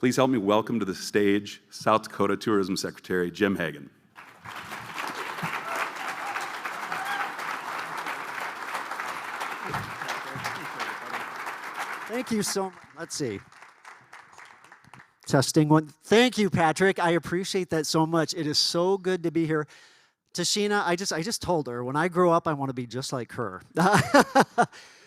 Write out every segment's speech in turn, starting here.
Please help me welcome to the stage South Dakota Tourism Secretary Jim Hagen. Thank you so much. Let's see. Testing one. Thank you, Patrick. I appreciate that so much. It is so good to be here. Tashina, I just told her, when I grow up, I want to be just like her.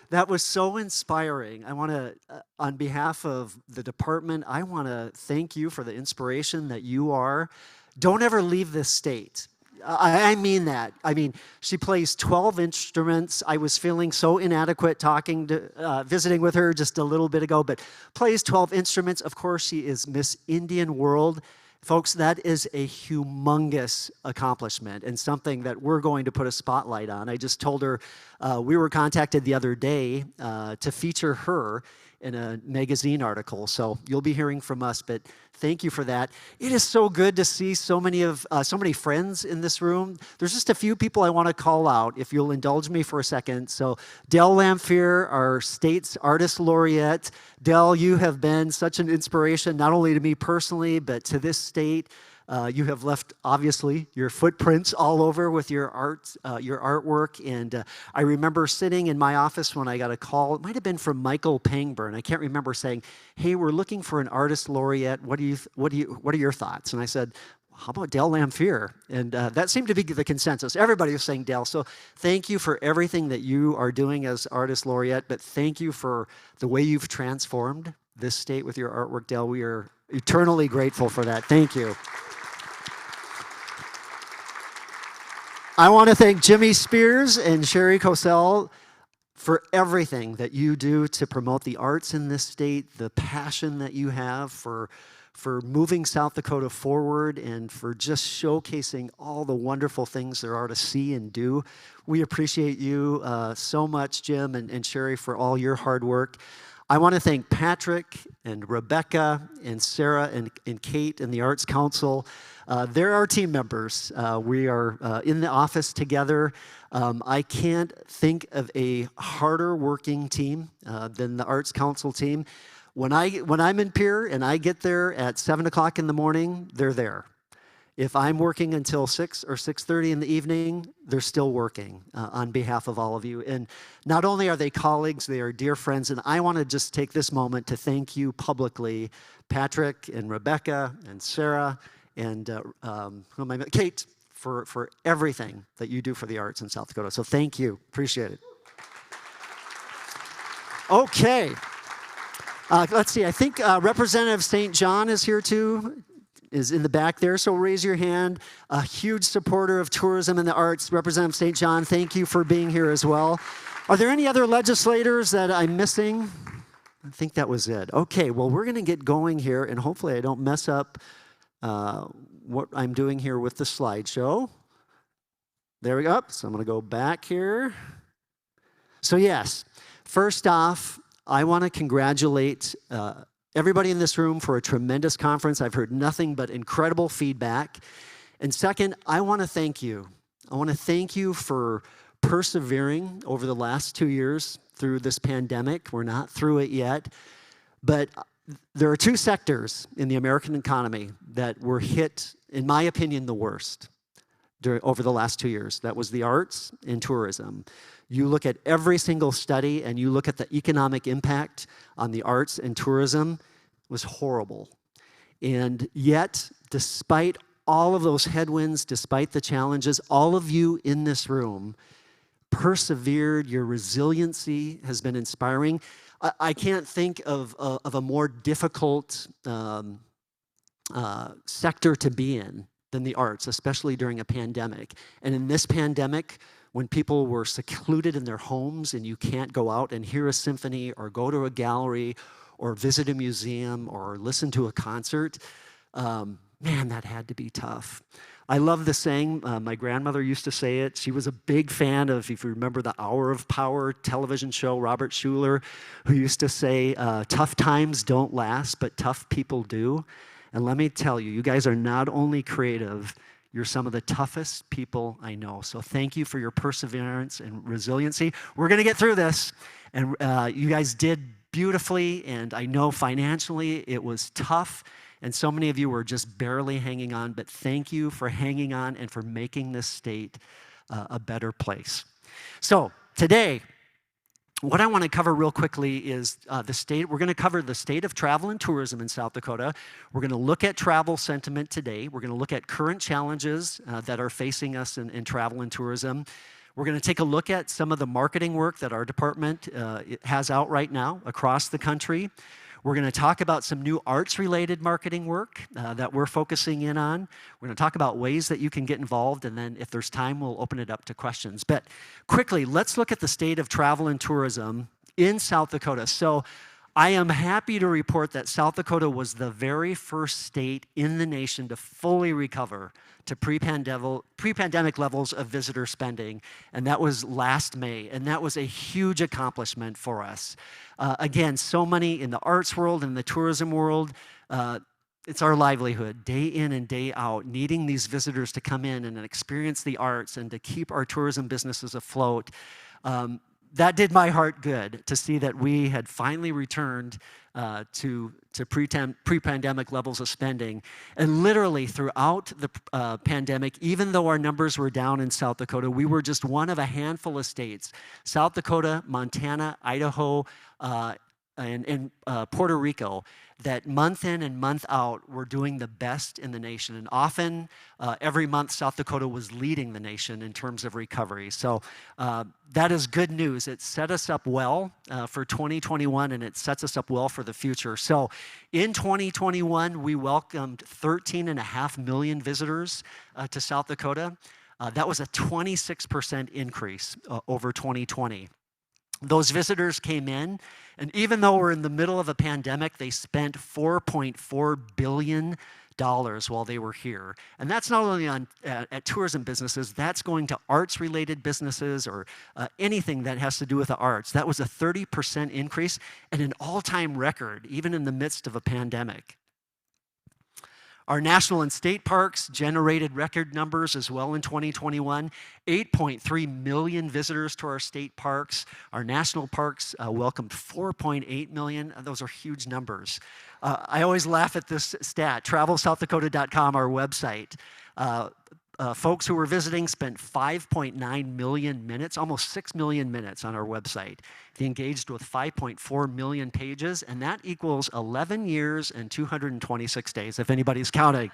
That was so inspiring. I want to, on behalf of the department, I want to thank you for the inspiration that you are. Don't ever leave this state. I mean that. I mean, she plays 12 instruments. I was feeling so inadequate visiting with her just a little bit ago, but plays 12 instruments. Of course, she is Miss Indian World. Folks, that is a humongous accomplishment and something that we're going to put a spotlight on. I just told her we were contacted the other day to feature her in a magazine article. So you'll be hearing from us, but thank you for that. It is so good to see so many friends in this room. There's just a few people I want to call out, if you'll indulge me for a second. So Dell Lamphere, our state's artist laureate. Dell, you have been such an inspiration, not only to me personally, but to this state. You have left, obviously, your footprints all over with your art, your artwork. And I remember sitting in my office when I got a call. It might have been from Michael Pangburn. I can't remember, saying, "Hey, we're looking for an artist laureate. What are your thoughts?" And I said, "How about Dell Lamphere?" And that seemed to be the consensus. Everybody was saying Dell. So thank you for everything that you are doing as artist laureate. But thank you for the way you've transformed this state with your artwork, Dell. We are eternally grateful for that. Thank you. I want to thank Jimmy Spears and Sherry Cosell for everything that you do to promote the arts in this state, the passion that you have for moving South Dakota forward, and for just showcasing all the wonderful things there are to see and do. We appreciate you so much, Jim and Sherry, for all your hard work. I want to thank Patrick and Rebecca and Sarah and Kate and the Arts Council. They're our team members. We are in the office together. I can't think of a harder working team than the Arts Council team. When I'm in Pierre and I get there at 7 o'clock in the morning, they're there. If I'm working until 6 or 6:30 in the evening, they're still working on behalf of all of you. And not only are they colleagues, they are dear friends. And I want to just take this moment to thank you publicly, Patrick and Rebecca and Sarah and Kate, for everything that you do for the arts in South Dakota. So thank you. Appreciate it. Okay. Let's see. I think Representative St. John is here too. Is in the back there, so raise your hand. A huge supporter of tourism and the arts, Representative St. John, thank you for being here as well. Are there any other legislators that I'm missing? I think that was it. Okay, well, we're gonna get going here, and hopefully I don't mess up what I'm doing here with the slideshow. There we go, so I'm gonna go back here. So yes, first off, I wanna congratulate everybody in this room for a tremendous conference. I've heard nothing but incredible feedback. And second, I want to thank you. I want to thank you for persevering over the last 2 years through this pandemic. We're not through it yet. But there are two sectors in the American economy that were hit, in my opinion, the worst over the last 2 years. That was the arts and tourism. You look at every single study and you look at the economic impact on the arts and tourism, it was horrible. And yet, despite all of those headwinds, despite the challenges, all of you in this room persevered. Your resiliency has been inspiring. I can't think of a more difficult sector to be in than the arts, especially during a pandemic. And in this pandemic, when people were secluded in their homes and you can't go out and hear a symphony or go to a gallery or visit a museum or listen to a concert, man, that had to be tough. I love the saying, my grandmother used to say it. She was a big fan of, if you remember the Hour of Power television show, Robert Schuller, who used to say, tough times don't last, but tough people do. And let me tell you, you guys are not only creative, you're some of the toughest people I know. So thank you for your perseverance and resiliency. We're gonna get through this. And you guys did beautifully, and I know financially it was tough, and so many of you were just barely hanging on, but thank you for hanging on and for making this state a better place. So today, what I want to cover real quickly is the state. We're going to cover the state of travel and tourism in South Dakota. We're going to look at travel sentiment today. We're going to look at current challenges that are facing us in travel and tourism. We're going to take a look at some of the marketing work that our department has out right now across the country. We're going to talk about some new arts-related marketing work that we're focusing in on. We're going to talk about ways that you can get involved, and then if there's time, we'll open it up to questions. But quickly, let's look at the state of travel and tourism in South Dakota. So I am happy to report that South Dakota was the very first state in the nation to fully recover to pre-pandemic levels of visitor spending, and that was last May, and that was a huge accomplishment for us. Again, so many in the arts world and the tourism world, it's our livelihood, day in and day out, needing these visitors to come in and experience the arts and to keep our tourism businesses afloat. That did my heart good to see that we had finally returned to pre-pandemic levels of spending. And literally throughout the pandemic, even though our numbers were down in South Dakota, we were just one of a handful of states, South Dakota, Montana, Idaho, and Puerto Rico, that month in and month out were doing the best in the nation. And often, every month, South Dakota was leading the nation in terms of recovery. So that is good news. It set us up well for 2021, and it sets us up well for the future. So in 2021, we welcomed 13.5 million visitors to South Dakota. That was a 26% increase over 2020. Those visitors came in, and even though we're in the middle of a pandemic, they spent $4.4 billion while they were here. And that's not only at tourism businesses, that's going to arts-related businesses or anything that has to do with the arts. That was a 30% increase and an all-time record, even in the midst of a pandemic. Our national and state parks generated record numbers as well in 2021. 8.3 million visitors to our state parks. Our national parks welcomed 4.8 million. Those are huge numbers. I always laugh at this stat. TravelSouthDakota.com, our website. Folks who were visiting spent 5.9 million minutes, almost 6 million minutes on our website. They engaged with 5.4 million pages, and that equals 11 years and 226 days, if anybody's counting.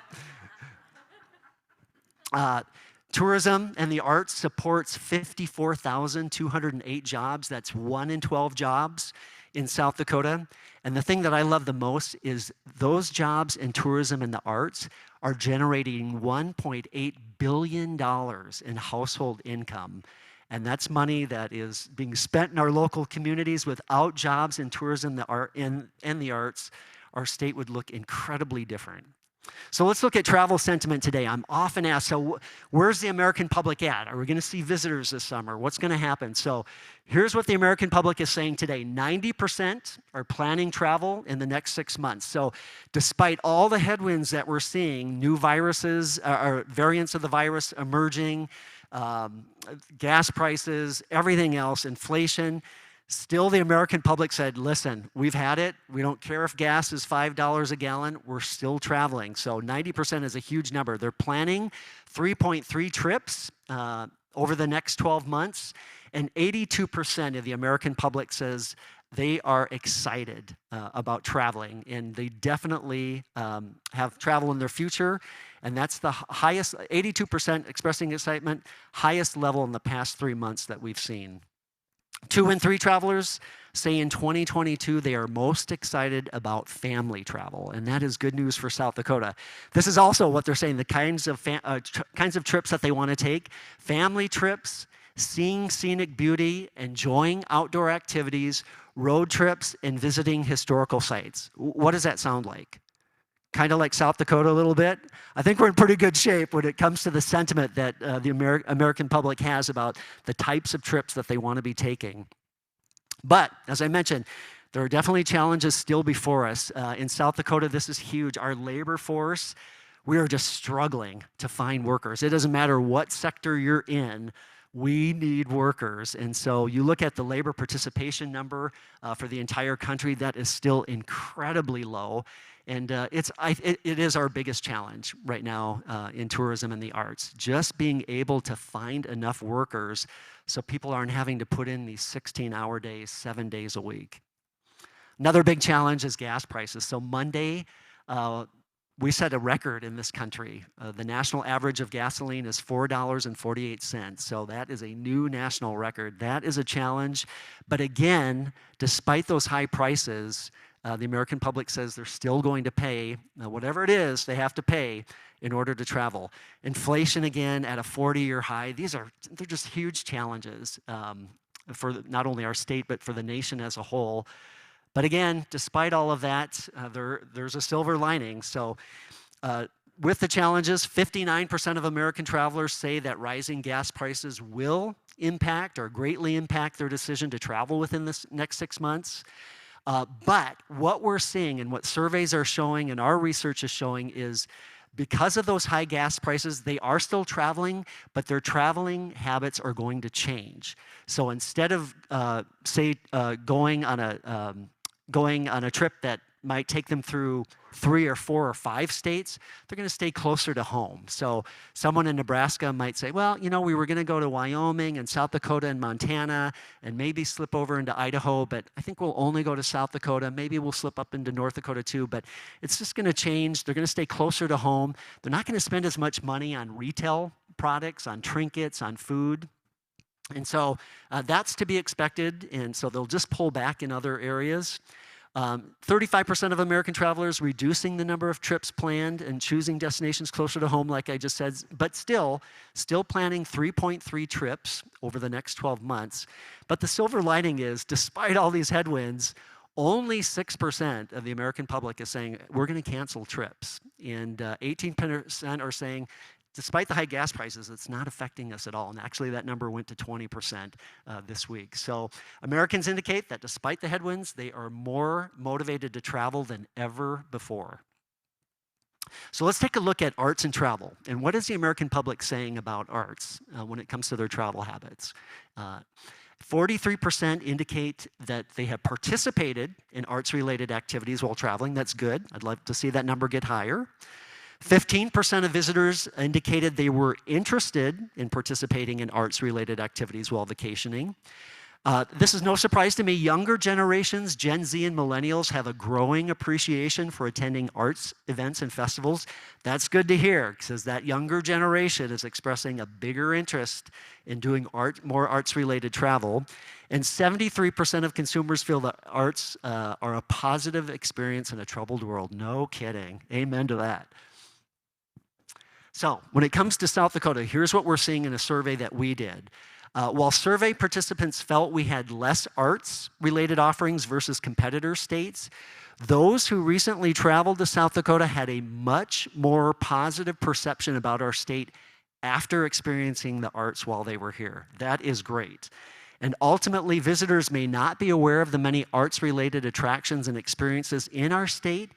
Tourism and the arts supports 54,208 jobs. That's 1 in 12 jobs in South Dakota. And the thing that I love the most is those jobs in tourism and the arts are generating $1.8 billion in household income. And that's money that is being spent in our local communities. Without jobs in tourism and the arts, our state would look incredibly different. So let's look at travel sentiment today. I'm often asked, so where's the American public at? Are we going to see visitors this summer? What's going to happen? So here's what the American public is saying today. 90% are planning travel in the next 6 months. So despite all the headwinds that we're seeing, new viruses, or variants of the virus emerging, gas prices, everything else, inflation, still, the American public said, listen, we've had it. We don't care if gas is $5 a gallon. We're still traveling. So 90% is a huge number. They're planning 3.3 trips over the next 12 months. And 82% of the American public says they are excited about traveling. And they definitely have travel in their future. And that's the highest, 82% expressing excitement, highest level in the past 3 months that we've seen. 2 in 3 travelers say in 2022 they are most excited about family travel, and that is good news for South Dakota. This is also what they're saying, the kinds of trips that they want to take. Family trips, seeing scenic beauty, enjoying outdoor activities, road trips, and visiting historical sites. What does that sound like? Kind of like South Dakota a little bit. I think we're in pretty good shape when it comes to the sentiment that the American public has about the types of trips that they want to be taking. But, as I mentioned, there are definitely challenges still before us. In South Dakota, this is huge. Our labor force, we are just struggling to find workers. It doesn't matter what sector you're in. We need workers. And so you look at the labor participation number for the entire country, that is still incredibly low. And it is our biggest challenge right now in tourism and the arts, just being able to find enough workers so people aren't having to put in these 16-hour days, 7 days a week. Another big challenge is gas prices. So Monday, we set a record in this country. The national average of gasoline is $4.48. So that is a new national record. That is a challenge. But again, despite those high prices, the American public says they're still going to pay, whatever it is, they have to pay in order to travel. Inflation, again, at a 40-year high. They're just huge challenges for not only our state, but for the nation as a whole. But again, despite all of that, there's a silver lining. So with the challenges, 59% of American travelers say that rising gas prices will impact or greatly impact their decision to travel within the next 6 months. But what we're seeing and what surveys are showing and our research is showing is because of those high gas prices, they are still traveling, but their traveling habits are going to change. So instead of, going on a trip that might take them through 3 or 4 or 5 states, they're going to stay closer to home. So someone in Nebraska might say, well, we were going to go to Wyoming and South Dakota and Montana and maybe slip over into Idaho, but I think we'll only go to South Dakota. Maybe we'll slip up into North Dakota too, but it's just going to change. They're going to stay closer to home. They're not going to spend as much money on retail products, on trinkets, on food. And so that's to be expected, and so they'll just pull back in other areas. 35% of American travelers reducing the number of trips planned and choosing destinations closer to home, like I just said, but still planning 3.3 trips over the next 12 months. But the silver lining is, despite all these headwinds, only 6% of the American public is saying, we're going to cancel trips. And 18% are saying, despite the high gas prices, it's not affecting us at all. And actually, that number went to 20% this week. So Americans indicate that despite the headwinds, they are more motivated to travel than ever before. So let's take a look at arts and travel. And what is the American public saying about arts when it comes to their travel habits? 43% indicate that they have participated in arts-related activities while traveling. That's good. I'd love to see that number get higher. 15% of visitors indicated they were interested in participating in arts-related activities while vacationing. This is no surprise to me. Younger generations, Gen Z and millennials, have a growing appreciation for attending arts events and festivals. That's good to hear, because that younger generation is expressing a bigger interest in doing more arts-related travel. And 73% of consumers feel that arts are a positive experience in a troubled world. No kidding. Amen to that. So when it comes to South Dakota, here's what we're seeing in a survey that we did. While survey participants felt we had less arts-related offerings versus competitor states, those who recently traveled to South Dakota had a much more positive perception about our state after experiencing the arts while they were here. That is great. And ultimately, visitors may not be aware of the many arts-related attractions and experiences in our state,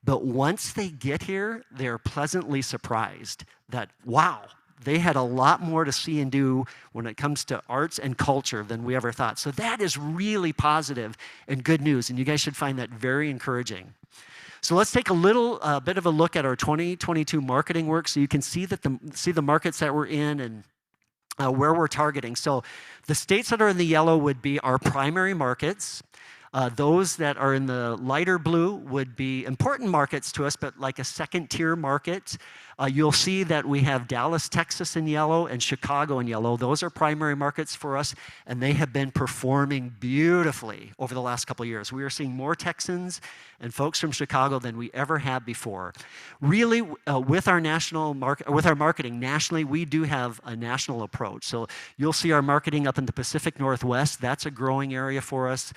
but once they get here, they're pleasantly surprised that, wow, they had a lot more to see and do when it comes to arts and culture than we ever thought. So that is really positive and good news, and you guys should find that very encouraging. So let's take a little bit of a look at our 2022 marketing work so you can see the markets that we're in and where we're targeting. So the states that are in the yellow would be our primary markets. Those that are in the lighter blue would be important markets to us, but like a second-tier market. You'll see that we have Dallas, Texas in yellow and Chicago in yellow. Those are primary markets for us, and they have been performing beautifully over the last couple of years. We are seeing more Texans and folks from Chicago than we ever have before. Really, with our marketing nationally, we do have a national approach. So you'll see our marketing up in the Pacific Northwest. That's a growing area for us.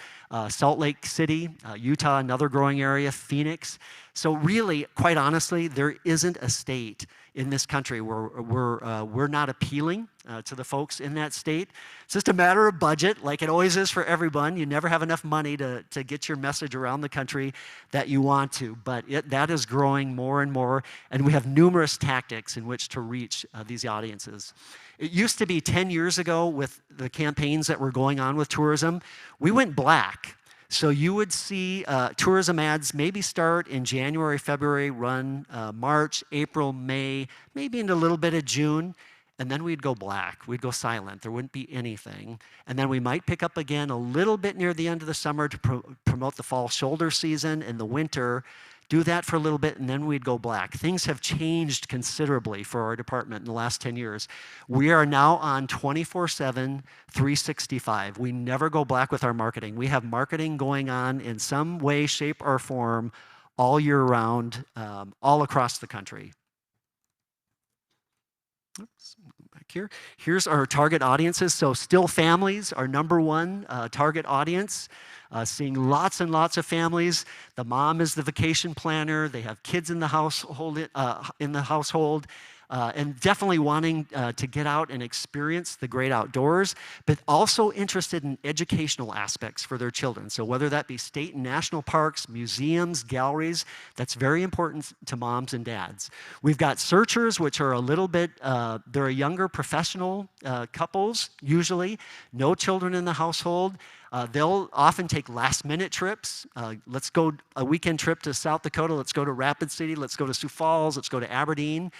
Salt Lake City, Utah, another growing area. Phoenix. So really, quite honestly, there isn't a state in this country where we're not appealing to the folks in that state. It's just a matter of budget, like it always is for everyone. You never have enough money to get your message around the country that you want to, but that is growing more and more, and we have numerous tactics in which to reach these audiences. It used to be 10 years ago with the campaigns that were going on with tourism, we went black. So you would see tourism ads maybe start in January, February, run March, April, May, maybe into a little bit of June, and then we'd go black. We'd go silent. There wouldn't be anything. And then we might pick up again a little bit near the end of the summer to promote the fall shoulder season and the winter. Do that for a little bit, and then we'd go black. Things have changed considerably for our department in the last 10 years. We are now on 24/7, 365. We never go black with our marketing. We have marketing going on in some way, shape, or form all year round, all across the country. Oops, back here. Here's our target audiences. So still families, our number 1 target audience. Seeing lots and lots of families. The mom is the vacation planner. They have kids in the household, and definitely wanting to get out and experience the great outdoors, but also interested in educational aspects for their children. So whether that be state and national parks, museums, galleries, that's very important to moms and dads. We've got searchers, which are a little bit, they're a younger professional couples, usually, no children in the household. They'll often take last-minute trips. Let's go a weekend trip to South Dakota. Let's go to Rapid City. Let's go to Sioux Falls. Let's go to Aberdeen.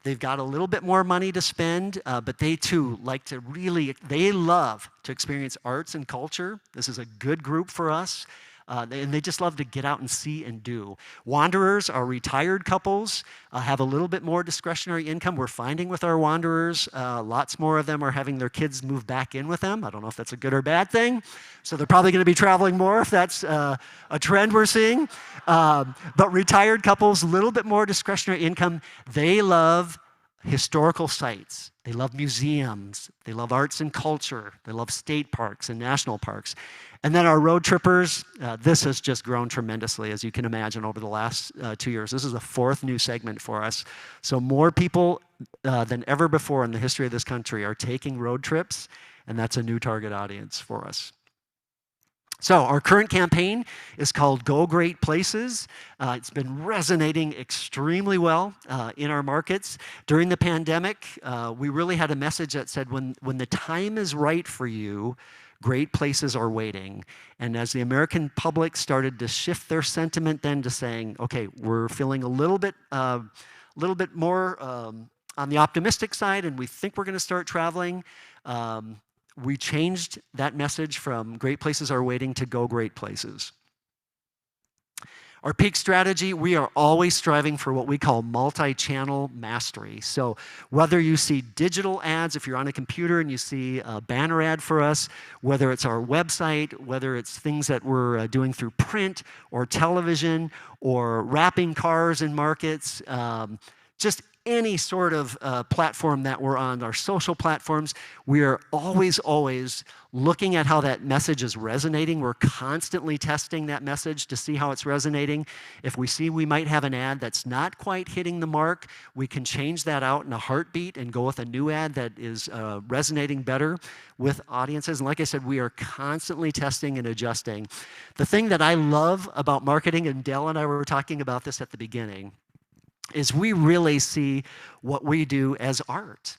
They've got a little bit more money to spend, but they too like to they love to experience arts and culture. This is a good group for us. And they just love to get out and see and do. Wanderers are retired couples, have a little bit more discretionary income. We're finding with our wanderers, lots more of them are having their kids move back in with them. I don't know if that's a good or bad thing. So they're probably going to be traveling more if that's a trend we're seeing. But retired couples, a little bit more discretionary income. They love historical sites. They love museums. They love arts and culture. They love state parks and national parks. And then our road trippers, this has just grown tremendously, as you can imagine, over the last 2 years. This is the 4th new segment for us. So more people than ever before in the history of this country are taking road trips, and that's a new target audience for us. So our current campaign is called Go Great Places. It's been resonating extremely well in our markets. During the pandemic, we really had a message that said, when the time is right for you, great places are waiting. And as the American public started to shift their sentiment then to saying, okay, we're feeling a little bit more on the optimistic side, and we think we're going to start traveling, we changed that message from great places are waiting to go great places. Our peak strategy, we are always striving for what we call multi-channel mastery. So whether you see digital ads, if you're on a computer and you see a banner ad for us, whether it's our website, whether it's things that we're doing through print or television or wrapping cars in markets, just any sort of platform that we're on, our social platforms, we are always looking at how that message is resonating. We're constantly testing that message to see how it's resonating. If we see we might have an ad that's not quite hitting the mark, we can change that out in a heartbeat and go with a new ad that is resonating better with audiences. And like I said, we are constantly testing and adjusting. The thing that I love about marketing, and Dell and I were talking about this at the beginning, is we really see what we do as art.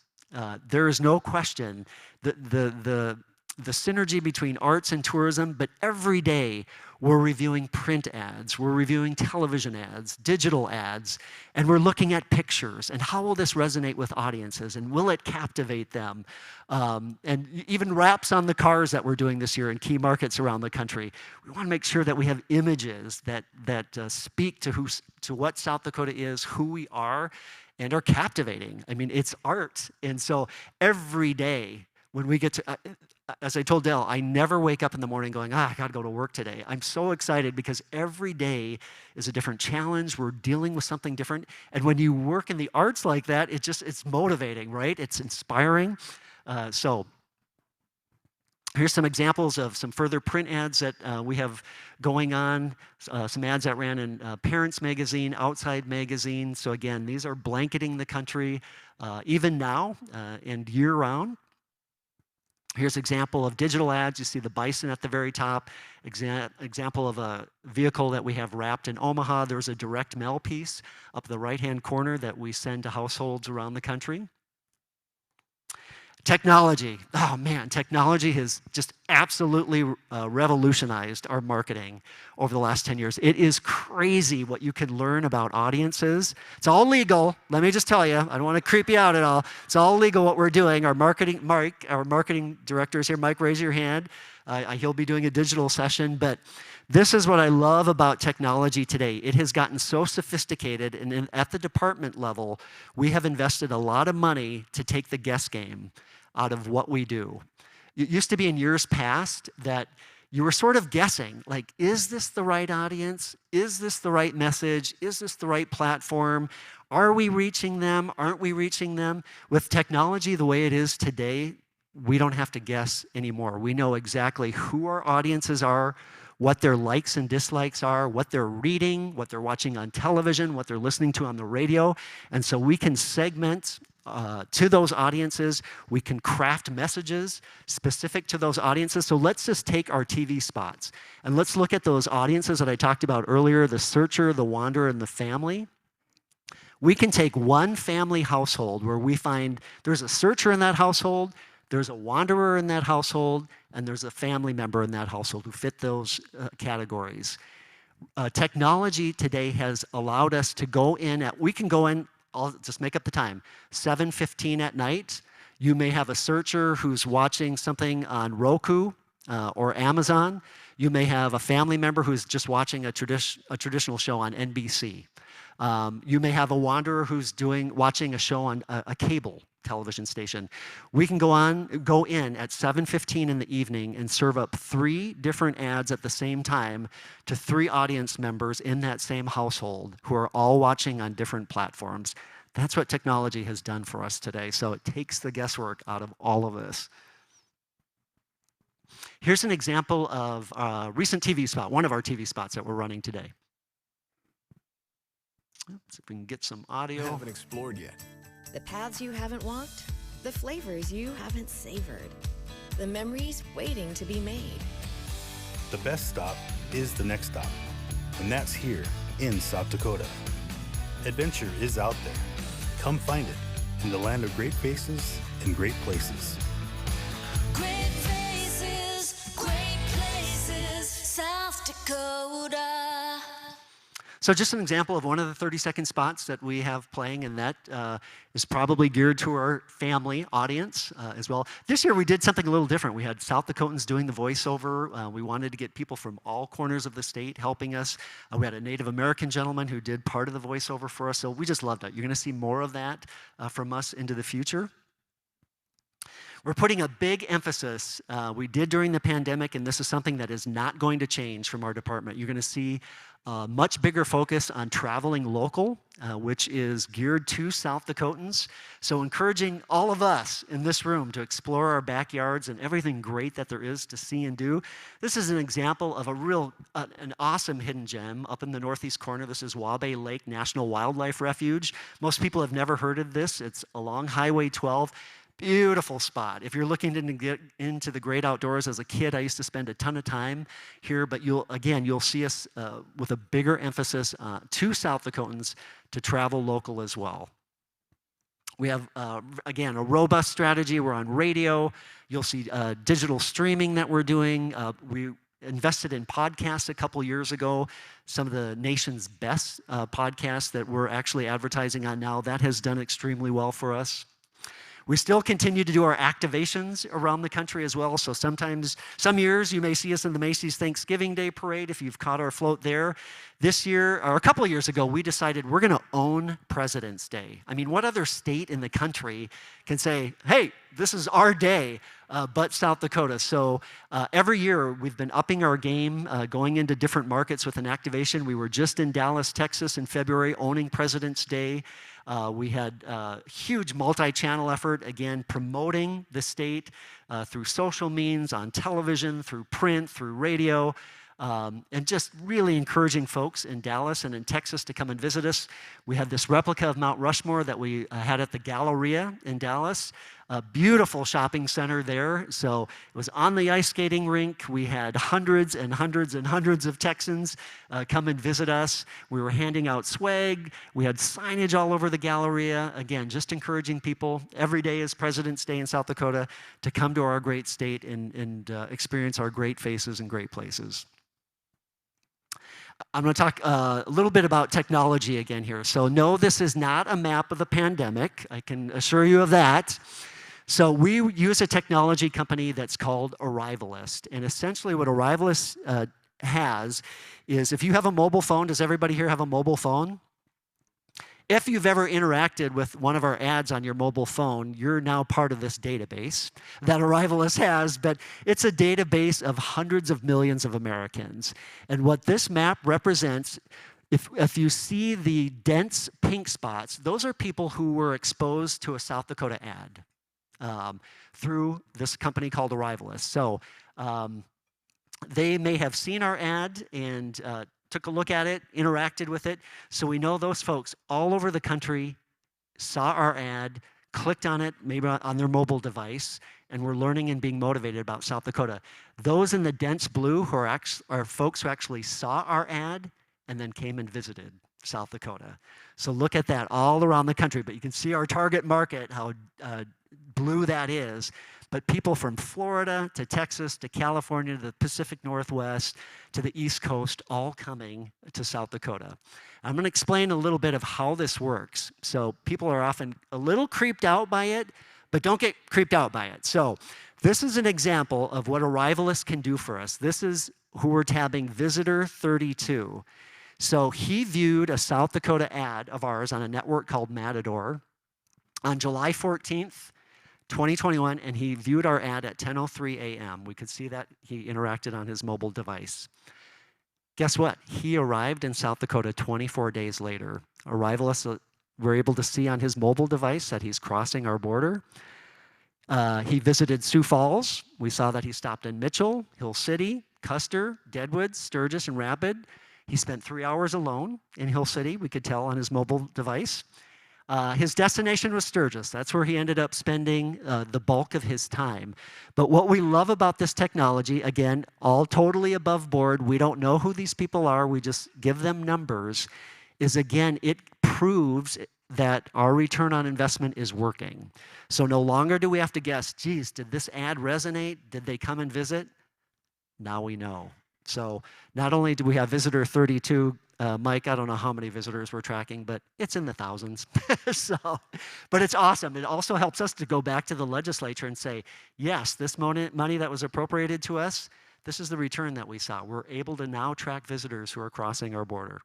There is no question the synergy between arts and tourism, but every day we're reviewing print ads, we're reviewing television ads, digital ads, and we're looking at pictures and how will this resonate with audiences and will it captivate them? And even wraps on the cars that we're doing this year in key markets around the country. We want to make sure that we have images that speak to what South Dakota is, who we are, and are captivating. I mean, it's art. And so every day when we get to, as I told Dell, I never wake up in the morning going, I got to go to work today. I'm so excited because every day is a different challenge. We're dealing with something different. And when you work in the arts like that, it's motivating, right? It's inspiring. So Here's some examples of some further print ads that we have going on. Some ads that ran in Parents Magazine, Outside Magazine. So again, these are blanketing the country even now and year-round. Here's an example of digital ads. You see the bison at the very top. Example of a vehicle that we have wrapped in Omaha. There's a direct mail piece up the right-hand corner that we send to households around the country. Technology. Oh man, technology has just absolutely revolutionized our marketing over the last 10 years. It is crazy what you can learn about audiences. It's all legal. Let me just tell you, I don't want to creep you out at all. It's all legal what we're doing. Our marketing director is here. Mike, raise your hand. He'll be doing a digital session, but this is what I love about technology today. It has gotten so sophisticated, and at the department level, we have invested a lot of money to take the guess game out of what we do. It used to be in years past that you were sort of guessing, like, is this the right audience? Is this the right message? Is this the right platform? Are we reaching them? Aren't we reaching them? With technology the way it is today, we don't have to guess anymore. We know exactly who our audiences are, what their likes and dislikes are, what they're reading, what they're watching on television, what they're listening to on the radio. And so we can segment to those audiences. We can craft messages specific to those audiences. So let's just take our TV spots and let's look at those audiences that I talked about earlier, the searcher, the wanderer, and the family. We can take one family household where we find there's a searcher in that household, there's a wanderer in that household, and there's a family member in that household who fit those categories. Technology today has allowed us to go in we can go in, I'll just make up the time, 7:15 at night. You may have a searcher who's watching something on Roku or Amazon. You may have a family member who's just watching a traditional show on NBC. You may have a wanderer who's watching a show on a cable television station. We can go in at 7:15 in the evening and serve up 3 different ads at the same time to 3 audience members in that same household who are all watching on different platforms. That's what technology has done for us today. So it takes the guesswork out of all of this. Here's an example of a recent TV spot, one of our TV spots that we're running today. Let's see if we can get some audio. You haven't explored yet. The paths you haven't walked, the flavors you haven't savored, the memories waiting to be made. The best stop is the next stop, and that's here in South Dakota. Adventure is out there. Come find it in the land of great faces and great places. Great faces, South Dakota. So just an example of one of the 30-second spots that we have playing, and that is probably geared to our family audience as well. This year we did something a little different. We had South Dakotans doing the voiceover. We wanted to get people from all corners of the state helping us. We had a Native American gentleman who did part of the voiceover for us, so we just loved it. You're going to see more of that from us into the future. We're putting a big emphasis, we did during the pandemic, and this is something that is not going to change from our department. You're going to see a much bigger focus on traveling local, which is geared to South Dakotans. So encouraging all of us in this room to explore our backyards and everything great that there is to see and do. This is an example of an awesome hidden gem up in the northeast corner. This is Wabae Lake National Wildlife Refuge. Most people have never heard of this. It's along Highway 12. Beautiful spot. If you're looking to get into the great outdoors, as a kid, I used to spend a ton of time here, but you'll see us with a bigger emphasis to South Dakotans to travel local as well. We have, again, a robust strategy. We're on radio. You'll see digital streaming that we're doing. We invested in podcasts a couple years ago, some of the nation's best podcasts that we're actually advertising on now. That has done extremely well for us. We still continue to do our activations around the country as well. So some years you may see us in the Macy's Thanksgiving Day Parade if you've caught our float there. This year, or a couple of years ago, we decided we're going to own President's Day. I mean, what other state in the country can say, hey, this is our day, but South Dakota. So every year we've been upping our game, going into different markets with an activation. We were just in Dallas, Texas in February, owning President's Day. We had a huge multi-channel effort, again, promoting the state through social means, on television, through print, through radio, and just really encouraging folks in Dallas and in Texas to come and visit us. We had this replica of Mount Rushmore that we had at the Galleria in Dallas. A beautiful shopping center there. So it was on the ice skating rink. We had hundreds and hundreds and hundreds of Texans come and visit us. We were handing out swag. We had signage all over the Galleria. Again, just encouraging people. Every day is President's Day in South Dakota to come to our great state and experience our great faces and great places. I'm going to talk a little bit about technology again here. So no, this is not a map of the pandemic. I can assure you of that. So we use a technology company that's called Arrivalist. And essentially what Arrivalist has is, if you have a mobile phone, does everybody here have a mobile phone? If you've ever interacted with one of our ads on your mobile phone, you're now part of this database that Arrivalist has, but it's a database of hundreds of millions of Americans. And what this map represents, if you see the dense pink spots, those are people who were exposed to a South Dakota ad through this company called Arrivalist. So they may have seen our ad and took a look at it, interacted with it. So we know those folks all over the country saw our ad, clicked on it, maybe on their mobile device, and were learning and being motivated about South Dakota. Those in the dense blue who are folks who actually saw our ad and then came and visited South Dakota. So look at that all around the country. But you can see our target market, how blue that is. But people from Florida to Texas to California to the Pacific Northwest to the East Coast, all coming to South Dakota. I'm going to explain a little bit of how this works. So people are often a little creeped out by it, but don't get creeped out by it. So this is an example of what Arrivalist can do for us. This is who we're tabbing Visitor 32. So he viewed a South Dakota ad of ours on a network called Matador on July 14th, 2021, and he viewed our ad at 10:03 a.m. We could see that he interacted on his mobile device. Guess what? He arrived in South Dakota 24 days later. Arrivalists were able to see on his mobile device that he's crossing our border. He visited Sioux Falls. We saw that he stopped in Mitchell, Hill City, Custer, Deadwood, Sturgis, and Rapid. He spent 3 hours alone in Hill City, we could tell on his mobile device. His destination was Sturgis. That's where he ended up spending the bulk of his time. But what we love about this technology, again, all totally above board, we don't know who these people are, we just give them numbers, is again, it proves that our return on investment is working. So no longer do we have to guess, geez, did this ad resonate? Did they come and visit? Now we know. So not only do we have Visitor 32, Mike, I don't know how many visitors we're tracking, but it's in the thousands. But it's awesome. It also helps us to go back to the legislature and say, yes, this money that was appropriated to us, this is the return that we saw. We're able to now track visitors who are crossing our border.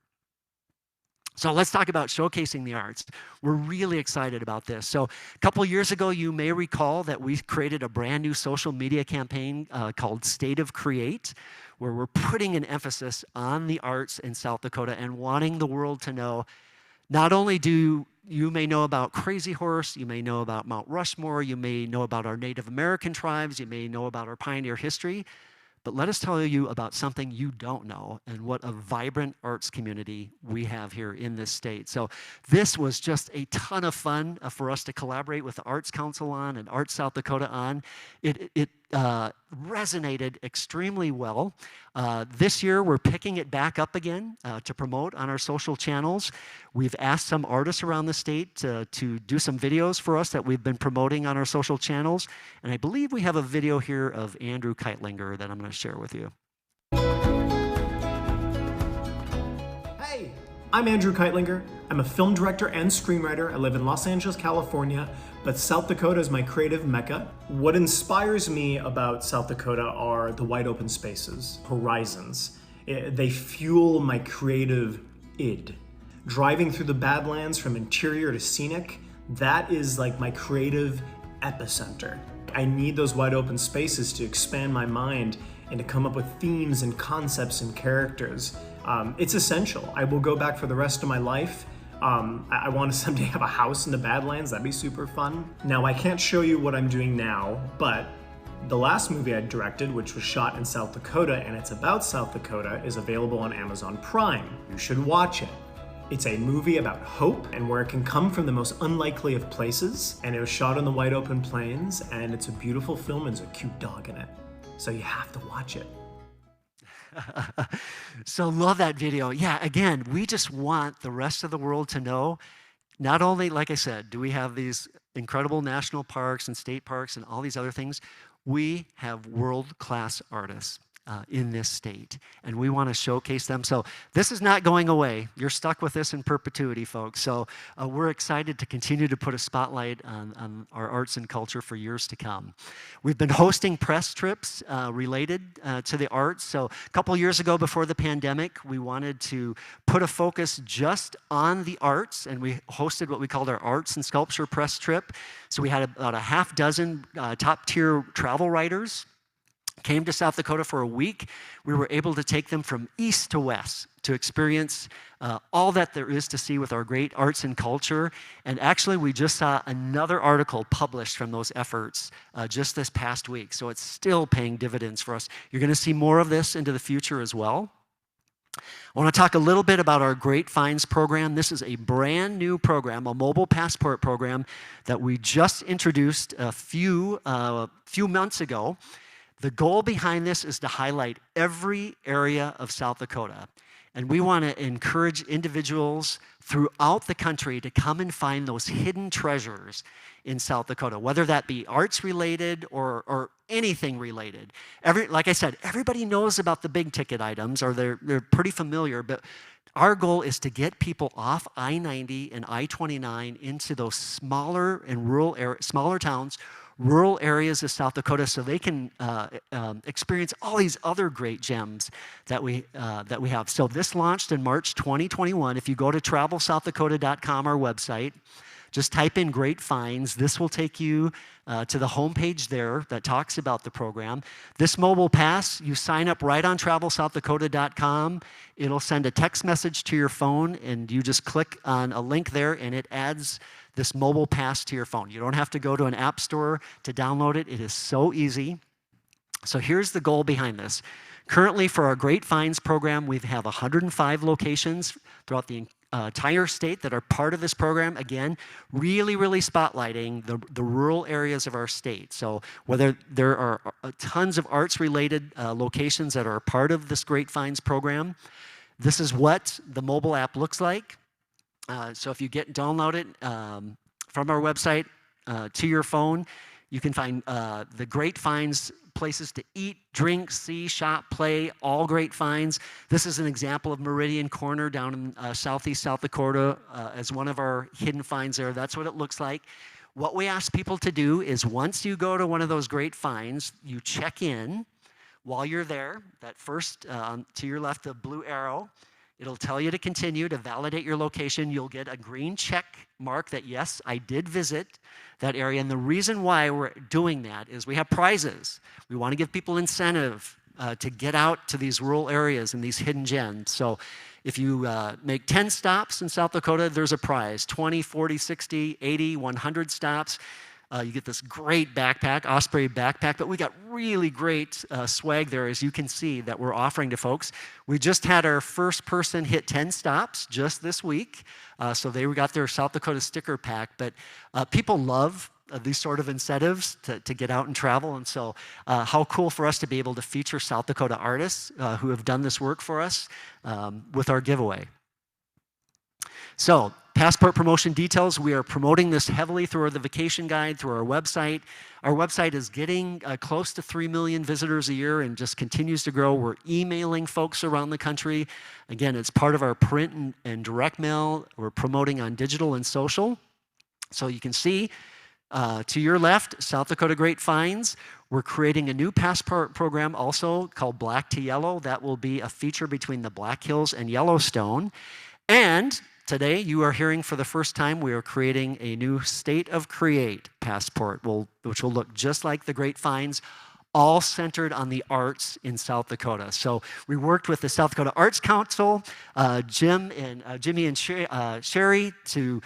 So let's talk about showcasing the arts. We're really excited about this. So a couple years ago, you may recall that we created a brand new social media campaign called State of Create, where we're putting an emphasis on the arts in South Dakota and wanting the world to know, not only do you may know about Crazy Horse, you may know about Mount Rushmore, you may know about our Native American tribes, you may know about our pioneer history, but let us tell you about something you don't know and what a vibrant arts community we have here in this state. So this was just a ton of fun for us to collaborate with the Arts Council on and Arts South Dakota on. It resonated extremely well. This year, we're picking it back up again to promote on our social channels. We've asked some artists around the state to do some videos for us that we've been promoting on our social channels. And I believe we have a video here of Andrew Keitlinger that I'm going to share with you. Hey, I'm Andrew Keitlinger. I'm a film director and screenwriter. I live in Los Angeles, California, but South Dakota is my creative mecca. What inspires me about South Dakota are the wide open spaces, horizons. They fuel my creative id. Driving through the Badlands from interior to scenic, that is like my creative epicenter. I need those wide open spaces to expand my mind and to come up with themes and concepts and characters. It's essential. I will go back for the rest of my life. I want to someday have a house in the Badlands. That'd be super fun. Now, I can't show you what I'm doing now, but the last movie I directed, which was shot in South Dakota, and it's about South Dakota, is available on Amazon Prime. You should watch it. It's a movie about hope and where it can come from the most unlikely of places, and it was shot on the wide open plains, and it's a beautiful film and there's a cute dog in it. So you have to watch it. So love that video. Yeah, again, we just want the rest of the world to know, not only, like I said, do we have these incredible national parks and state parks and all these other things, we have world-class artists in this state, and we want to showcase them. So this is not going away. You're stuck with this in perpetuity, folks. So we're excited to continue to put a spotlight on our arts and culture for years to come. We've been hosting press trips related to the arts. So a couple years ago, before the pandemic, we wanted to put a focus just on the arts, and we hosted what we called our Arts and Sculpture press trip. So we had about a half dozen top-tier travel writers came to South Dakota for a week. We were able to take them from east to west to experience all that there is to see with our great arts and culture. And actually, we just saw another article published from those efforts just this past week. So it's still paying dividends for us. You're going to see more of this into the future as well. I want to talk a little bit about our Great Finds program. This is a brand new program, a mobile passport program that we just introduced a few months ago. The goal behind this is to highlight every area of South Dakota. And we want to encourage individuals throughout the country to come and find those hidden treasures in South Dakota, whether that be arts related or anything related. Like I said, everybody knows about the big ticket items, or they're pretty familiar, but our goal is to get people off I-90 and I-29 into those smaller and smaller towns, rural areas of South Dakota, so they can experience all these other great gems that we have. So this launched in March 2021. If you go to travelsouthdakota.com, our website, just type in Great Finds. This will take you to the homepage there that talks about the program. This mobile pass, you sign up right on travelsouthdakota.com. It'll send a text message to your phone, and you just click on a link there, and it adds this mobile pass to your phone. You don't have to go to an app store to download it. It is so easy. So here's the goal behind this. Currently, for our Great Finds program, we have 105 locations throughout the entire state that are part of this program. Again, really spotlighting the rural areas of our state. So whether there are tons of arts-related locations that are a part of this Great Finds program, this is what the mobile app looks like. So if you download it from our website to your phone, you can find the Great Finds places to eat, drink, see, shop, play, all great finds. This is an example of Meridian Corner down in southeast South Dakota as one of our hidden finds there. That's what it looks like. What we ask people to do is once you go to one of those great finds, you check in. While you're there, that first, to your left, the blue arrow, it'll tell you to continue to validate your location. You'll get a green check mark that, yes, I did visit that area. And the reason why we're doing that is we have prizes. We want to give people incentive to get out to these rural areas and these hidden gems. So if you make 10 stops in South Dakota, there's a prize. 20, 40, 60, 80, 100 stops. You get this great backpack, Osprey backpack, but we got really great swag there, as you can see, that we're offering to folks. We just had our first person hit 10 stops just this week, so they got their South Dakota sticker pack, but people love these sort of incentives to get out and travel, and so how cool for us to be able to feature South Dakota artists who have done this work for us with our giveaway. So, passport promotion details, we are promoting this heavily through the vacation guide, through our website. Our website is getting close to 3 million visitors a year and just continues to grow. We're emailing folks around the country. Again, it's part of our print and direct mail. We're promoting on digital and social. So you can see to your left, South Dakota Great Finds. We're creating a new passport program also called Black to Yellow. That will be a feature between the Black Hills and Yellowstone. And today you are hearing for the first time we are creating a new State of Create passport, which will look just like the Great Finds, all centered on the arts in South Dakota. So we worked with the South Dakota Arts Council, Jimmy and Sherry to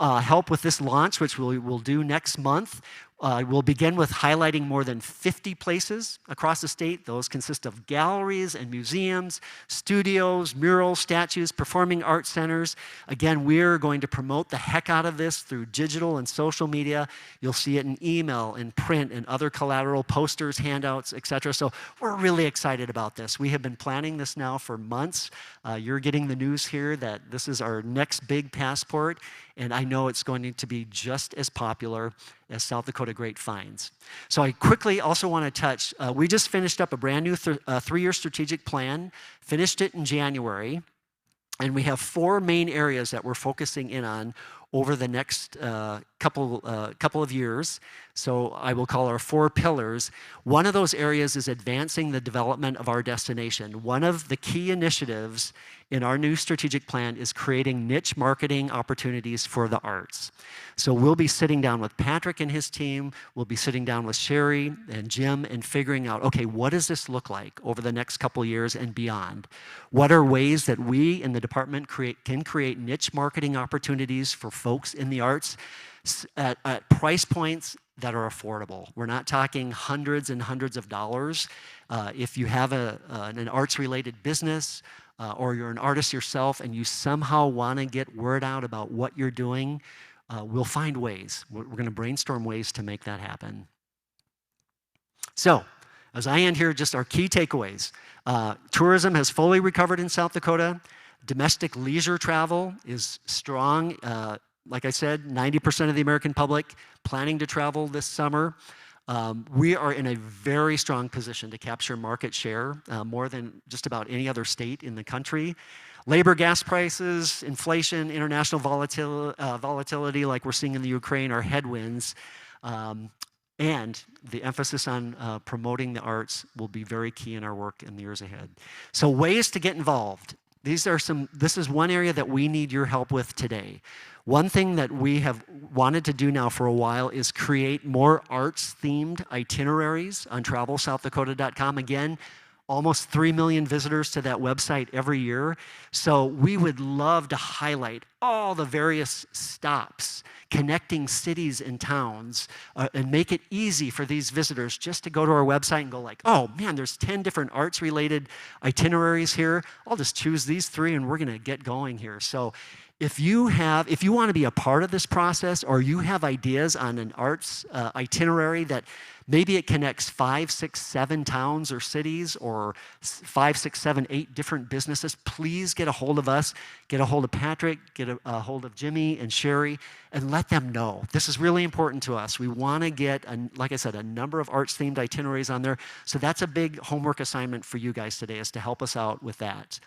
help with this launch, which we'll do next month. We'll begin with highlighting more than 50 places across the state. Those consist of galleries and museums, studios, murals, statues, performing arts centers. Again, we're going to promote the heck out of this through digital and social media. You'll see it in email, in print, and other collateral, posters, handouts, etc. So we're really excited about this. We have been planning this now for months. You're getting the news here that this is our next big passport, and I know it's going to be just as popular as South Dakota Great Finds. So I quickly also want to touch, we just finished up a brand new three-year strategic plan, finished it in January, and we have 4 main areas that we're focusing in on over the next couple of years. So I will call our 4 pillars. One of those areas is advancing the development of our destination. One of the key initiatives in our new strategic plan is creating niche marketing opportunities for the arts. So we'll be sitting down with Patrick and his team, we'll be sitting down with Sherry and Jim and figuring out, okay, what does this look like over the next couple years and beyond? What are ways that we in the department can create niche marketing opportunities for folks in the arts at price points that are affordable? We're not talking hundreds and hundreds of dollars. If you have an arts-related business, or you're an artist yourself and you somehow want to get word out about what you're doing, we'll find ways. We're going to brainstorm ways to make that happen. So, as I end here, just our key takeaways. Tourism has fully recovered in South Dakota. Domestic leisure travel is strong. Like I said, 90% of the American public planning to travel this summer. We are in a very strong position to capture market share, more than just about any other state in the country. Labor, gas prices, inflation, international volatility like we're seeing in the Ukraine are headwinds. And the emphasis on promoting the arts will be very key in our work in the years ahead. So ways to get involved. This is one area that we need your help with today. One thing that we have wanted to do now for a while is create more arts-themed itineraries on TravelSouthDakota.com. Again, almost 3 million visitors to that website every year. So we would love to highlight all the various stops connecting cities and towns and make it easy for these visitors just to go to our website and go like, oh man, there's 10 different arts-related itineraries here. I'll just choose these 3 and we're gonna get going here. So if you want to be a part of this process, or you have ideas on an arts itinerary that maybe it connects 5, 6, 7 towns or cities, or 5, 6, 7, 8 different businesses, please get a hold of us, get a hold of Patrick, get a hold of Jimmy and Sherry, and let them know. This is really important to us. We want to get, like I said, a number of arts-themed itineraries on there. So that's a big homework assignment for you guys today, is to help us out with that.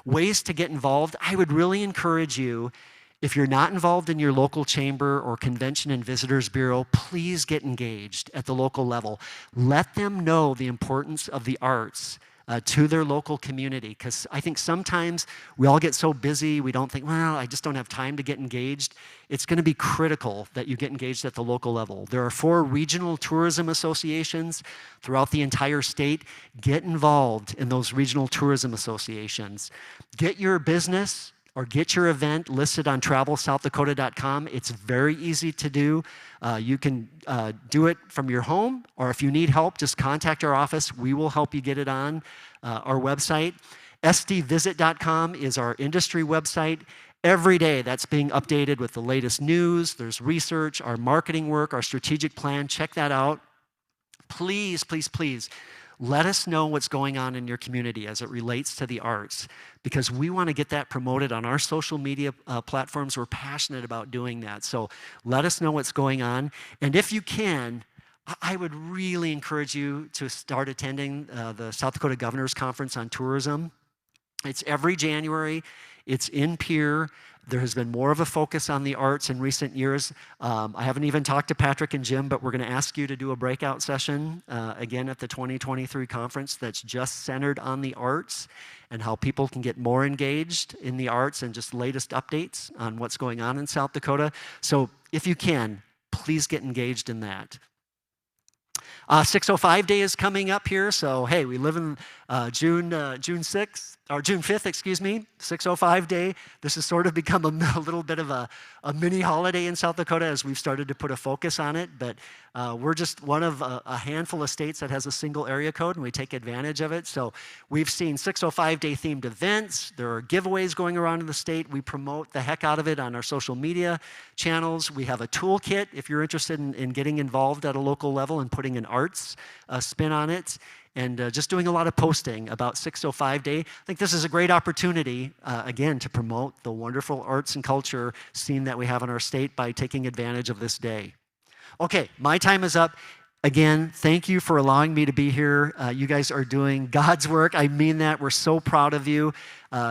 Ways to get involved. I would really encourage you, if you're not involved in your local chamber or convention and visitors bureau, please get engaged at the local level. Let them know the importance of the arts to their local community, because I think sometimes we all get so busy, we don't think, well, I just don't have time to get engaged. It's going to be critical that you get engaged at the local level. There are 4 regional tourism associations throughout the entire state. Get involved in those regional tourism associations. Get your business or get your event listed on TravelSouthDakota.com. It's very easy to do. You can do it from your home, or if you need help, just contact our office. We will help you get it on our website. SDVisit.com is our industry website. Every day that's being updated with the latest news. There's research, our marketing work, our strategic plan. Check that out. Please, please, please, let us know what's going on in your community as it relates to the arts, because we want to get that promoted on our social media platforms. We're passionate about doing that. So let us know what's going on. And if you can, I would really encourage you to start attending the South Dakota Governor's Conference on Tourism. It's every January. It's in Pierre. There has been more of a focus on the arts in recent years. I haven't even talked to Patrick and Jim, but we're going to ask you to do a breakout session again at the 2023 conference that's just centered on the arts and how people can get more engaged in the arts and just latest updates on what's going on in South Dakota. So if you can, please get engaged in that. 605 Day is coming up here, so hey, we live in June 6th, or June 5th, excuse me, 605 Day. This has sort of become a little bit of a mini holiday in South Dakota as we've started to put a focus on it, but we're just one of a handful of states that has a single area code, and we take advantage of it. So we've seen 605 Day themed events. There are giveaways going around in the state. We promote the heck out of it on our social media channels. We have a toolkit if you're interested in getting involved at a local level and putting an arts spin on it. And just doing a lot of posting about 605 Day. I think this is a great opportunity, again, to promote the wonderful arts and culture scene that we have in our state by taking advantage of this day. Okay, my time is up. Again, thank you for allowing me to be here. You guys are doing God's work. I mean that. We're so proud of you.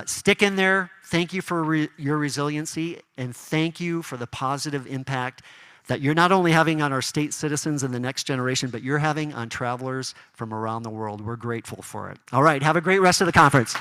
Stick in there. Thank you for your resiliency, and thank you for the positive impact that you're not only having on our state citizens and the next generation, but you're having on travelers from around the world. We're grateful for it. All right, have a great rest of the conference.